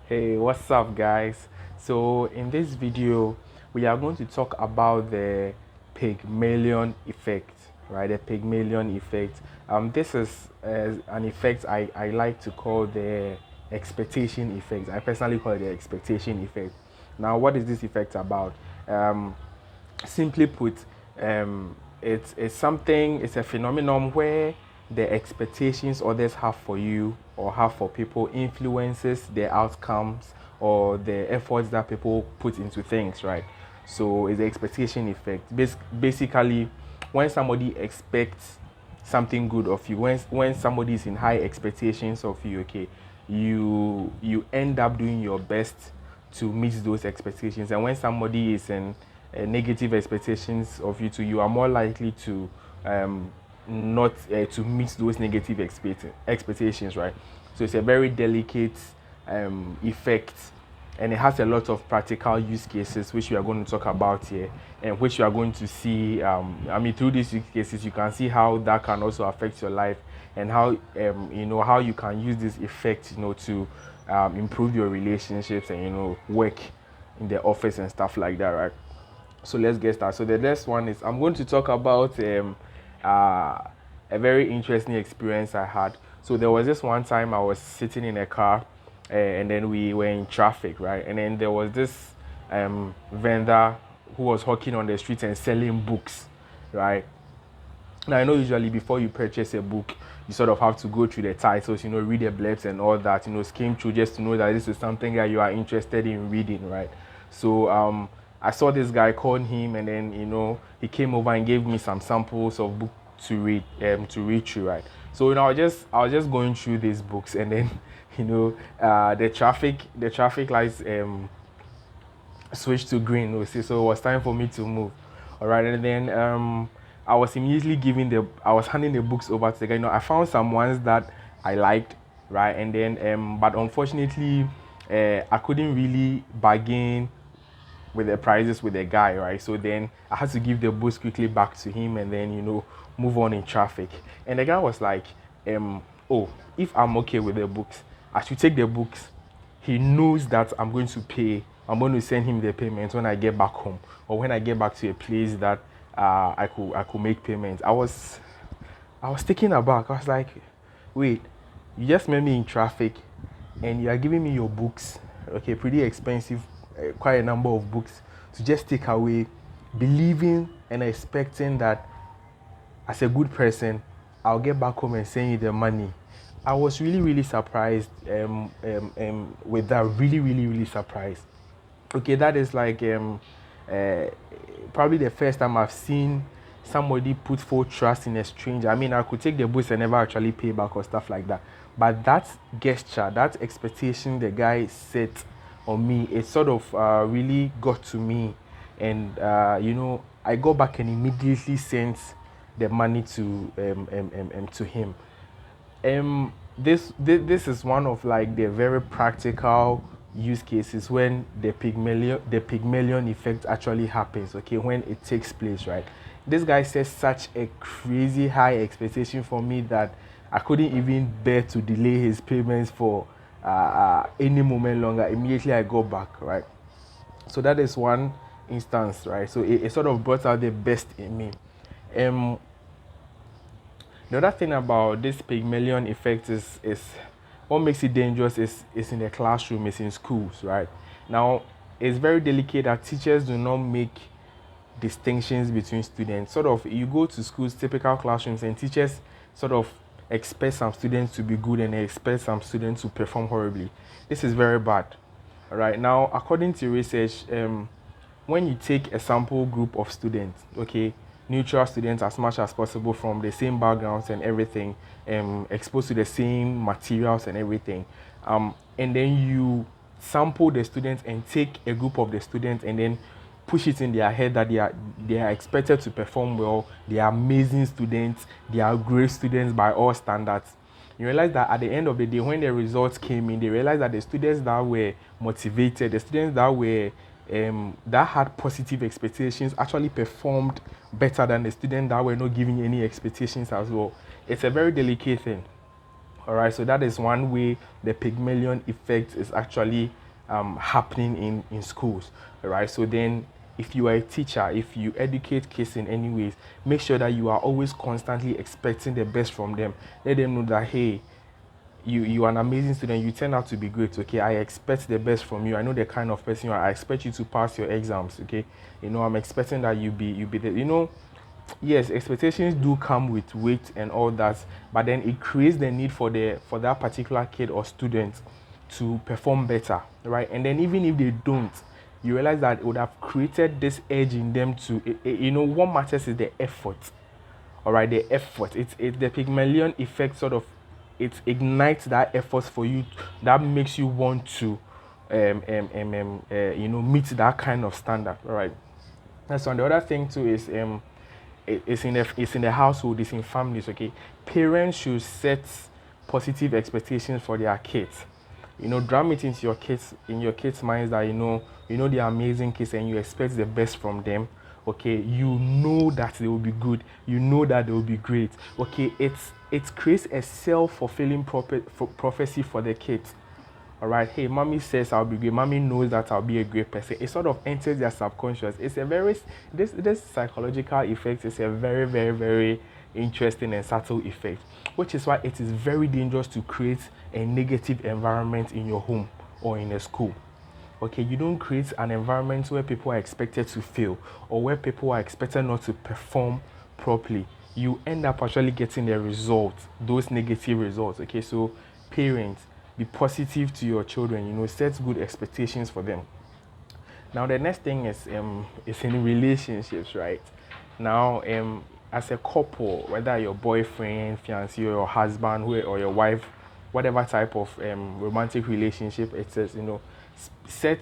Hey, what's up, guys? So, in this video, we are going to talk about the Pygmalion effect, right? The Pygmalion effect. This is an effect I like to call the expectation effect. I personally call it the expectation effect. Now, what is this effect about? Um, Simply put, it's a phenomenon where the expectations others have for you or have for people influences the outcomes or the efforts that people put into things, right? So it's the expectation effect. Basically, when somebody expects something good of you, when somebody is in high expectations of you, okay, you end up doing your best to meet those expectations. And when somebody is in negative expectations of you too, you are more likely to not to meet those negative expectations, right? So it's a very delicate effect, and it has a lot of practical use cases which we are going to talk about here, and which you are going to see. Through these use cases, you can see how that can also affect your life, and how how you can use this effect, to improve your relationships and work in the office and stuff like that, right? So let's get started. So the next one is I'm going to talk about uh, a very interesting experience I had. So there was this one time I was sitting in a car, and then we were in traffic, right? And then there was this vendor who was hawking on the street and selling books, right? Now I know usually before you purchase a book, you sort of have to go through the titles, read the blurbs and all that, skim through just to know that this is something that you are interested in reading, right? So I saw this guy, called him, and then he came over and gave me some samples of book to read through, right? So I was just going through these books, and then the traffic lights switched to green. So it was time for me to move. All right, and then I was immediately I was handing the books over to the guy. I found some ones that I liked, right, and then but unfortunately, I couldn't really bargain with the prices with the guy, right? So then I had to give the books quickly back to him, and then move on in traffic. And the guy was like, "Oh, if I'm okay with the books, I should take the books. He knows that I'm going to pay. I'm going to send him the payment when I get back home, or when I get back to a place that I could make payments." I was taken aback. I was like, "Wait, you just met me in traffic, and you are giving me your books, okay, pretty expensive, quite a number of books, to just take away, believing and expecting that as a good person, I'll get back home and send you the money." I was really, really surprised with that. Really, really, really surprised. Okay, that is like uh, probably the first time I've seen somebody put full trust in a stranger. I mean, I could take the books and never actually pay back or stuff like that. But that gesture, that expectation the guy set on me, it sort of really got to me. And, I go back and immediately sent the money to him. This is one of like the very practical use cases when the Pygmalion effect actually happens, okay, when it takes place, right? This guy set such a crazy high expectation for me that I couldn't even bear to delay his payments for any moment longer. Immediately I go back, right? So that is one instance, right? So it sort of brought out the best in me. um the other thing about this Pygmalion effect is what makes it dangerous is in the classroom, is in schools, right? Now, it's very delicate that teachers do not make distinctions between students. Sort of, you go to schools, typical classrooms, and teachers sort of expect some students to be good and they expect some students to perform horribly. This is very bad. All right. Now, according to research, when you take a sample group of students, okay, neutral students as much as possible from the same backgrounds and everything, exposed to the same materials and everything, and then you sample the students and take a group of the students and then push it in their head that they are expected to perform well, they are amazing students, they are great students by all standards. You realize that at the end of the day, when the results came in, they realized that the students that were motivated, the students that had positive expectations actually performed better than the students that were not giving any expectations as well. It's a very delicate thing. All right, so that is one way the Pygmalion effect is actually happening in schools. All right, so then if you are a teacher, if you educate kids in any ways, make sure that you are always constantly expecting the best from them. Let them know that, hey, you are an amazing student, you turn out to be great. Okay, I expect the best from you. I know the kind of person you are. I expect you to pass your exams. Okay, I'm expecting that you be the, yes, expectations do come with weight and all that, but then it creates the need for that particular kid or student to perform better, right? And then even if they don't, you realize that it would have created this edge in them to, what matters is the effort. All right, the effort. It's the Pygmalion effect, sort of. It ignites that effort for you, that makes you want to meet that kind of standard. All right. And so the other thing too is it's in the household, it's in families. Okay, parents should set positive expectations for their kids. Drum it into your kids' minds that they are amazing kids and you expect the best from them. Okay, you know that they will be good. You know that they will be great. Okay, it creates a self-fulfilling prophecy for the kids. All right, hey, mommy says I'll be great. Mommy knows that I'll be a great person. It sort of enters their subconscious. It's a very this psychological effect is a very, very, very interesting and subtle effect, which is why it is very dangerous to create a negative environment in your home or in a school. Okay, you don't create an environment where people are expected to fail or where people are expected not to perform properly. You end up actually getting the results, those negative results. Okay, so parents, be positive to your children. Set good expectations for them. Now the next thing is in relationships, right? Now as a couple, whether your boyfriend, fiancé, or your husband, or your wife, whatever type of romantic relationship it is, set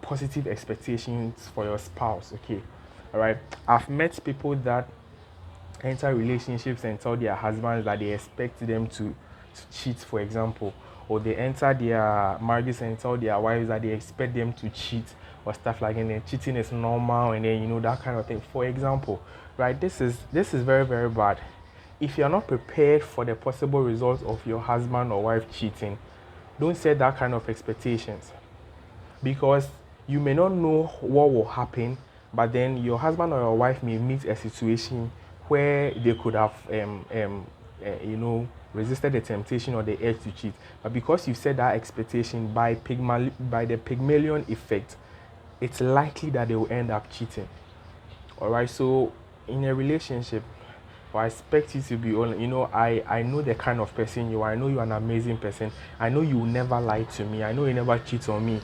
positive expectations for your spouse. Okay, all right. I've met people that enter relationships and tell their husbands that they expect them to cheat, for example, or they enter their marriages and tell their wives that they expect them to cheat or stuff like that. And then cheating is normal, and then that kind of thing. For example, right? This is very, very bad. If you're not prepared for the possible results of your husband or wife cheating, don't set that kind of expectations, because you may not know what will happen, but then your husband or your wife may meet a situation where they could have resisted the temptation or the urge to cheat, but because you set that expectation by the Pygmalion effect, it's likely that they will end up cheating. All right, so in a relationship, I expect you to be I know the kind of person you are. I know you're an amazing person. I know you will never lie to me. I know you never cheat on me.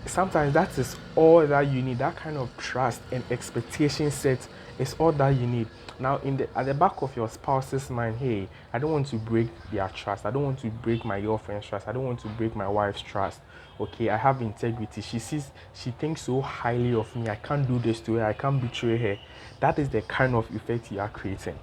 Sometimes that is all that you need. That kind of trust and expectation set is all that you need. Now, at the back of your spouse's mind, hey, I don't want to break their trust. I don't want to break my girlfriend's trust. I don't want to break my wife's trust. Okay, I have integrity. She thinks so highly of me. I can't do this to her. I can't betray her. That is the kind of effect you are creating.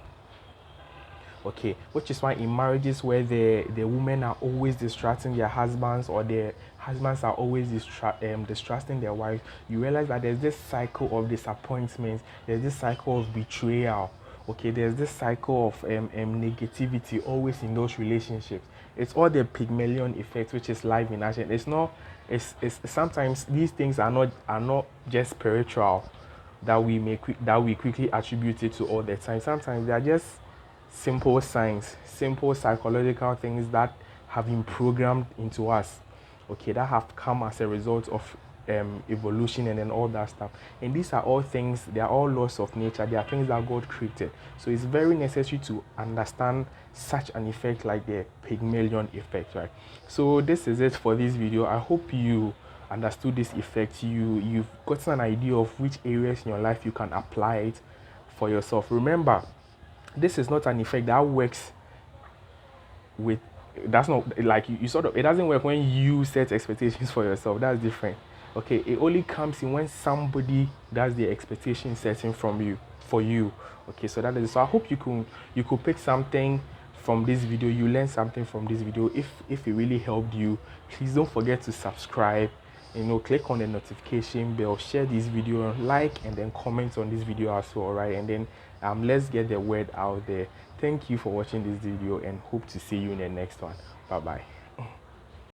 Okay, which is why in marriages where the women are always distrusting their husbands, or their husbands are always distrusting their wives, you realize that there's this cycle of disappointment, there's this cycle of betrayal. Okay, there's this cycle of negativity always in those relationships. It's all the Pygmalion effect, which is live in action. It's sometimes these things are not just spiritual that we quickly attribute it to all the time. Sometimes they are just simple signs, simple psychological things that have been programmed into us, okay, that have come as a result of evolution and then all that stuff. And these are all things, they are all laws of nature. They are things that God created. So it's very necessary to understand such an effect like the Pygmalion effect, right? So this is it for this video. I hope you understood this effect. You've gotten an idea of which areas in your life you can apply it for yourself. Remember, this is not an effect that works with, that's not like you sort of, it doesn't work when you set expectations for yourself. That's different. Okay, it only comes in when somebody does the expectation setting from you for you. Okay, so that is, so I hope you could pick something from this video. You learn something from this video. If it really helped you, please don't forget to subscribe, click on the notification bell, share this video, like, and then comment on this video as well. All right, and then let's get the word out there. Thank you for watching this video and hope to see you in the next one. Bye bye.